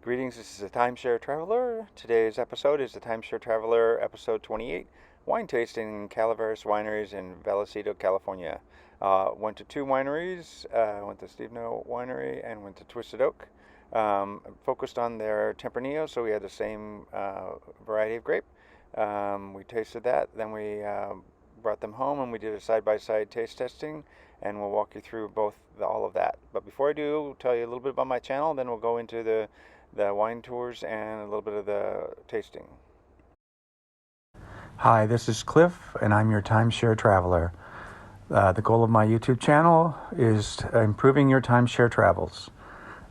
Greetings, this is the Timeshare Traveler. Today's episode is the Timeshare Traveler episode 28, wine tasting in Calaveras wineries in Vallecito, California. Went to two wineries, went to Stevenot Winery and went to Twisted Oak. Focused on their Tempernillo, so we had the same variety of grape. We tasted that, then we brought them home and we did a side-by-side taste testing, and we'll walk you through all of that. But before I do, I'll tell you a little bit about my channel, then we'll go into the wine tours and a little bit of the tasting. Hi, this is Cliff, and I'm your Timeshare Traveler. The goal of my YouTube channel is improving your timeshare travels.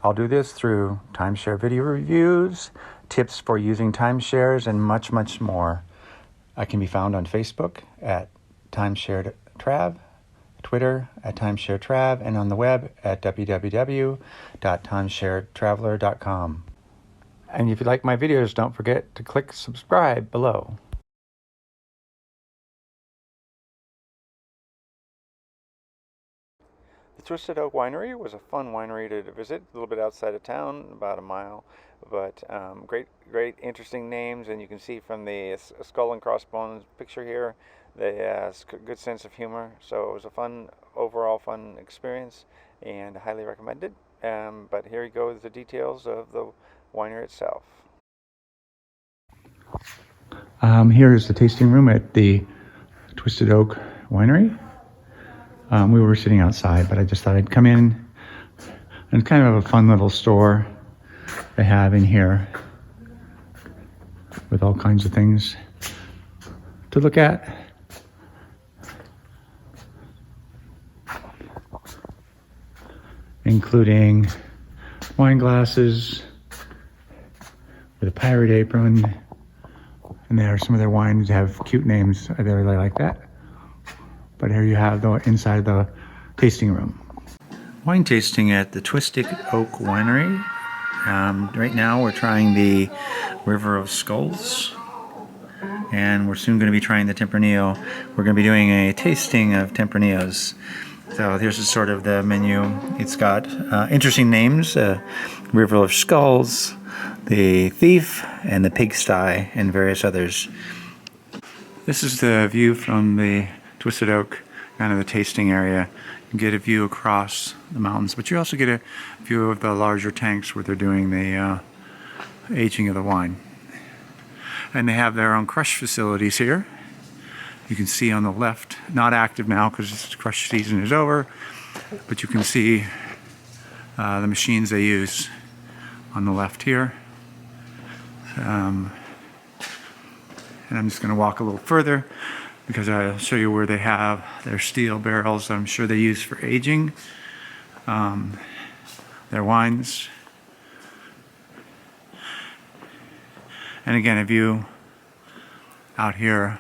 I'll do this through timeshare video reviews, tips for using timeshares, and much, much more. I can be found on Facebook at Timeshare Trav, Twitter at Timeshare Trav, and on the web at www.timesharetraveler.com. And if you like my videos, don't forget to click subscribe below. The Twisted Oak Winery was a fun winery to visit, a little bit outside of town, about a mile, but great, interesting names, and you can see from the skull and crossbones picture here, they have a good sense of humor, so it was a overall fun experience, and highly recommended. But here you go with the details of the winery itself. Here is the tasting room at the Twisted Oak Winery. We were sitting outside, but I just thought I'd come in. And it's kind of a fun little store they have in here with all kinds of things to look at. Including wine glasses with a pirate apron. And there are some of their wines that have cute names. I really like that. But here you have the inside of the tasting room. Wine tasting at the Twisted Oak Winery. Right now we're trying the River of Skulls. And we're soon going to be trying the Tempernillo. We're going to be doing a tasting of Tempernillos. So here's sort of the menu. It's got interesting names. River of Skulls, the Thief, and the Pigsty, and various others. This is the view from the Twisted Oak, kind of the tasting area. You get a view across the mountains, but you also get a view of the larger tanks where they're doing the aging of the wine. And they have their own crush facilities here. You can see on the left, not active now because the crush season is over, but you can see the machines they use on the left here. And I'm just going to walk a little further because I'll show you where they have their steel barrels that I'm sure they use for aging their wines. And again, a view out here,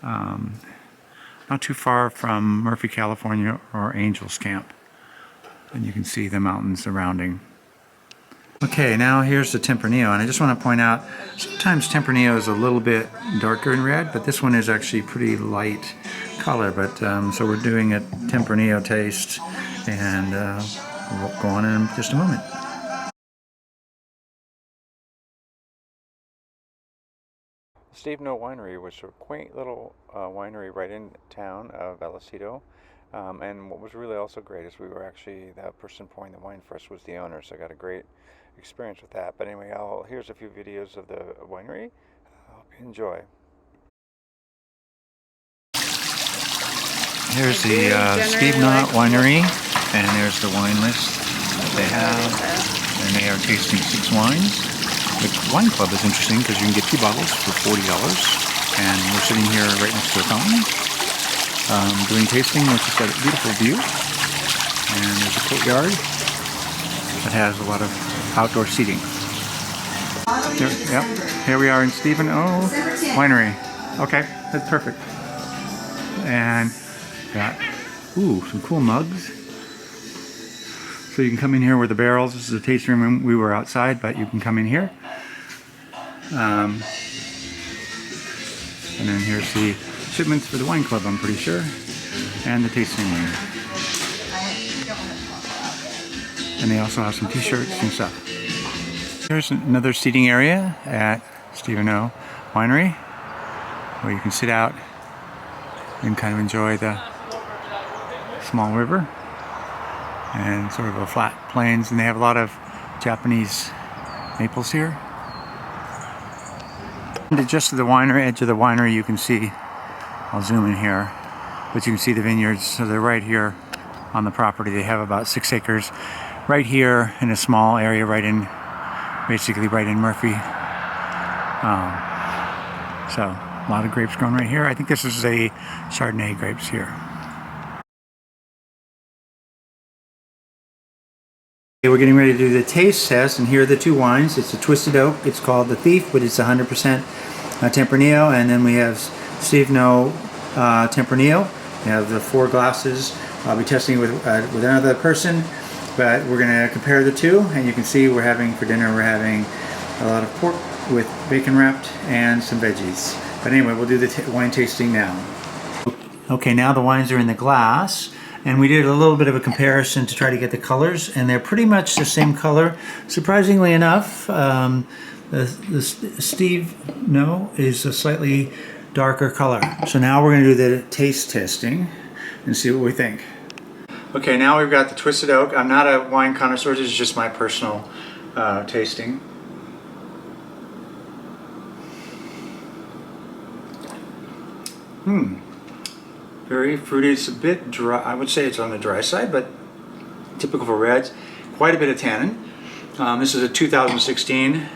not too far from Murphy, California, or Angels Camp. And you can see the mountains surrounding. Okay, now here's the Tempernillo, and I just want to point out, sometimes Tempernillo is a little bit darker in red, but this one is actually pretty light color. But so we're doing a Tempernillo taste, and we'll go on in just a moment. Stevenot Winery was a quaint little winery right in town of Vallecito. And what was really also great is the person pouring the wine for us was the owner, so I got a great experience with that. But anyway, here's a few videos of the winery. I hope you enjoy. Here's the Stevenot Winery, and there's the wine list that they have, and they are tasting 6 wines. The wine club is interesting because you can get 2 bottles for $40, and we're sitting here right next to a fountain, doing tasting, which has got a beautiful view, and there's a courtyard that has a lot of outdoor seating. Here we are in Stevenot Winery. Okay, that's perfect. And got some cool mugs. So you can come in here with the barrels. This is a tasting room. We were outside, but you can come in here. And then here's the shipments for the wine club, I'm pretty sure, and the tasting room. And they also have some t-shirts and stuff. Here's another seating area at Stevenot Winery, where you can sit out and kind of enjoy the small river and sort of a flat plains, and they have a lot of Japanese maples here. And just to the winery, edge of the winery, you can see, I'll zoom in here, but you can see the vineyards. So they're right here on the property. They have about 6 acres right here in a small area, basically right in Murphy. So a lot of grapes grown right here. I think this is a Chardonnay grapes here. Okay, we're getting ready to do the taste test, and here are the 2 wines. It's a Twisted Oak. It's called the Thief, but it's 100% Tempernillo, and then we have Stevenot Tempernillo. We have the 4 glasses. I'll be testing with another person, but we're going to compare the 2, and you can see we're having for dinner, we're having a lot of pork with bacon wrapped and some veggies. But anyway, we'll do the wine tasting now. Okay, now the wines are in the glass, and we did a little bit of a comparison to try to get the colors, and they're pretty much the same color. Surprisingly enough, the Stevenot is a slightly darker color. So now we're going to do the taste testing and see what we think. Okay, now we've got the Twisted Oak. I'm not a wine connoisseur, this is just my personal tasting. Very fruity. It's a bit dry. I would say it's on the dry side, but typical for reds. Quite a bit of tannin. This is a 2016,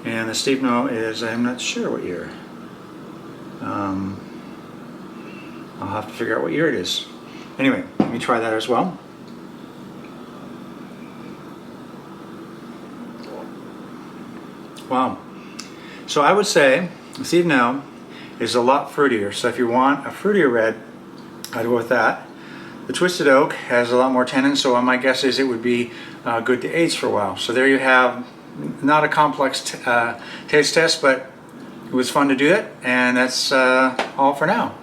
and the Stevenot is, I'm not sure what year. I'll have to figure out what year it is. Anyway, let me try that as well. Wow. So I would say the Stevenot is a lot fruitier. So if you want a fruitier red, I'd go with that. The Twisted Oak has a lot more tannin, so my guess is it would be good to age for a while. So there you have, not a complex taste test, but it was fun to do it, and that's all for now.